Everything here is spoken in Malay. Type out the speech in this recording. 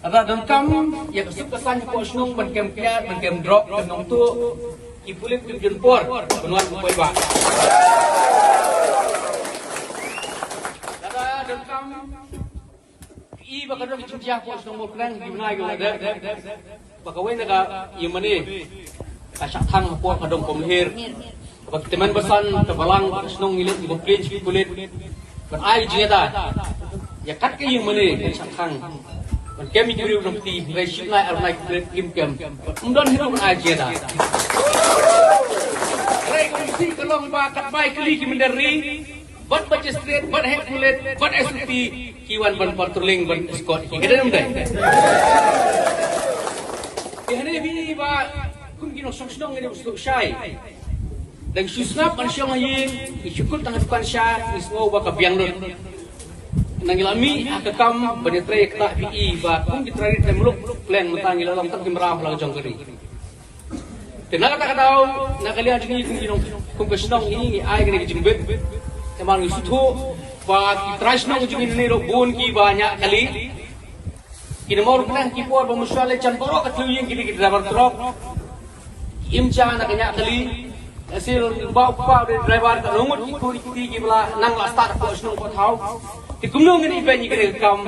Ada dalam kam ya kesukasan ko snung ban kem kiat ban kem drop kem nong tu ipulit tu jempor penuan ko ba. Ada dalam kam i bakadong jumjah ko snung mo krang gimna yo ada. Bakawai naga yemani kasak thang ko kadong komhir. Bak teman besan kebalang snung ilit ibu prince ipulit ban ai jeda. Ya kat ke yemani kasak thang kem ikuri namti reship na arnai kim kem undon hirum aja dah rei kumsi kalong ba kat bai kli ki mendari bat baca straight bat head bullet bat SUP kiwan ban patrolling ban escort ki kedam dai ihne bi ba kum kino soksdong ni usuk syai dan susnap kan syong yin isyukut tangan kan syah iswo ba kabiang don nangilami akakam benetre kata PI ba kung gitrari temluk plan matangil alam tak kimrah lang jong keri tenang kata kataw nakalian dini kung ginong kung kasnong ini ay gani jingbet temang isuto ba kitras nong jingin ni robon ki banyak kali kinamor pernah kipor ba musyale chan poro katluyin kini driver truck imcha nakanya kali hasil ba pa driver ka rumut ki bala nang la start ko snong ko thau thì cũng nông cái này về những cái đường cầm